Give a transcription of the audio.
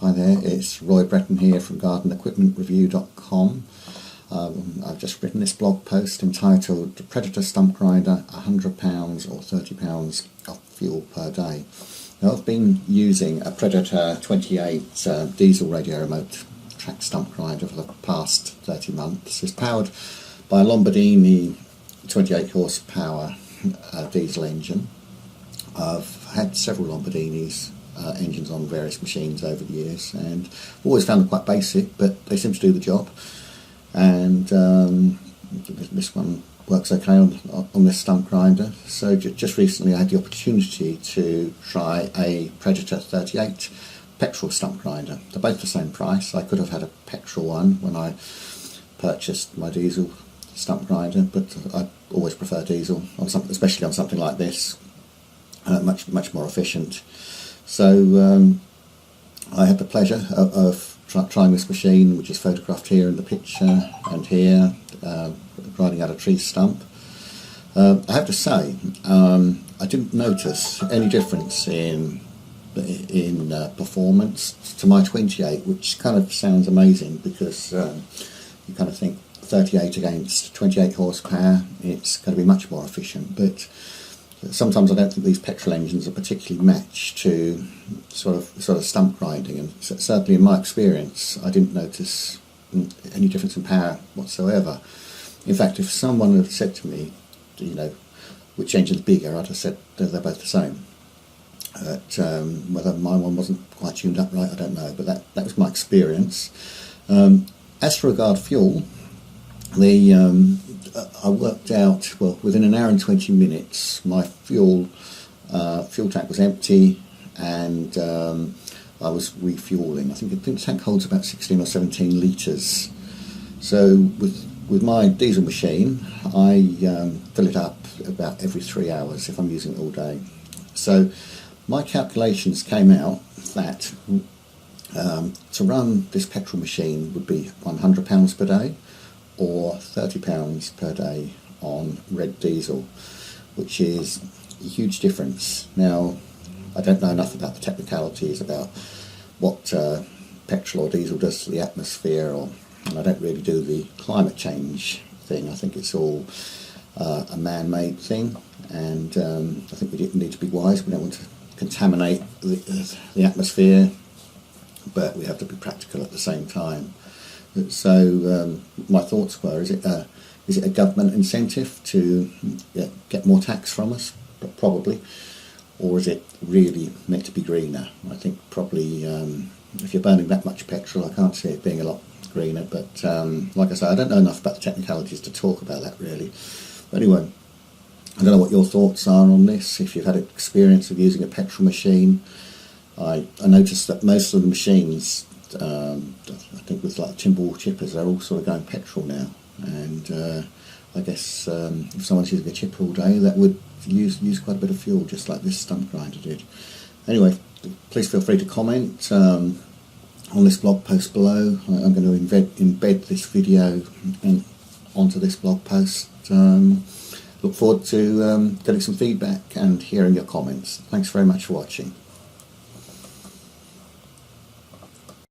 Hi there, it's Roy Breton here from GardenEquipmentReview.com. I've just written this blog post entitled "The Predator Stump Grinder, £100 or £30 of fuel per day." Now, I've been using a Predator 28 diesel radio remote track stump grinder for the past 30 months. It's powered by a Lombardini 28 horsepower diesel engine. I've had several Lombardinis engines on various machines over the years, and always found them quite basic, but they seem to do the job. And this one works okay on this stump grinder. So just recently I had the opportunity to try a Predator 38 petrol stump grinder. They're both the same price. I could have had a petrol one when I purchased my diesel stump grinder, but I always prefer diesel on something, especially on something like this. Much more efficient. So I had the pleasure of trying this machine, which is photographed here in the picture and here, grinding out a tree stump. I have to say, I didn't notice any difference in performance to my 28, which kind of sounds amazing, because you kind of think 38 against 28 horsepower, it's going to be much more efficient. But sometimes I don't think these petrol engines are particularly matched to sort of stump grinding, and certainly in my experience I didn't notice any difference in power whatsoever. In fact, if someone had said to me, you know, which engine's bigger, I'd have said they're both the same. But whether my one wasn't quite tuned up right, I don't know, but that was my experience. As for regard fuel, I worked out, well, within an hour and 20 minutes my fuel tank was empty, and I was refuelling. I think the tank holds about 16 or 17 litres. So with my diesel machine, I fill it up about every 3 hours if I'm using it all day. So my calculations came out that to run this petrol machine would be £100 per day, or £30 per day on red diesel, which is a huge difference. Now, I don't know enough about the technicalities about what petrol or diesel does to the atmosphere, and I don't really do the climate change thing. I think it's all a man-made thing, and I think we need to be wise. We don't want to contaminate the atmosphere, but we have to be practical at the same time. So my thoughts were, is it a government incentive to get more tax from us? Probably. Or is it really meant to be greener? I think probably if you're burning that much petrol, I can't see it being a lot greener. But like I say, I don't know enough about the technicalities to talk about that really. But anyway, I don't know what your thoughts are on this. If you've had experience of using a petrol machine, I noticed that most of the machines, I think with like timber chippers, they're all sort of going petrol now, and I guess if someone's using a chipper all day, that would use quite a bit of fuel, just like this stump grinder did. Anyway, please feel free to comment on this blog post below. I'm going to embed this video onto this blog post. Look forward to getting some feedback and hearing your comments. Thanks very much for watching.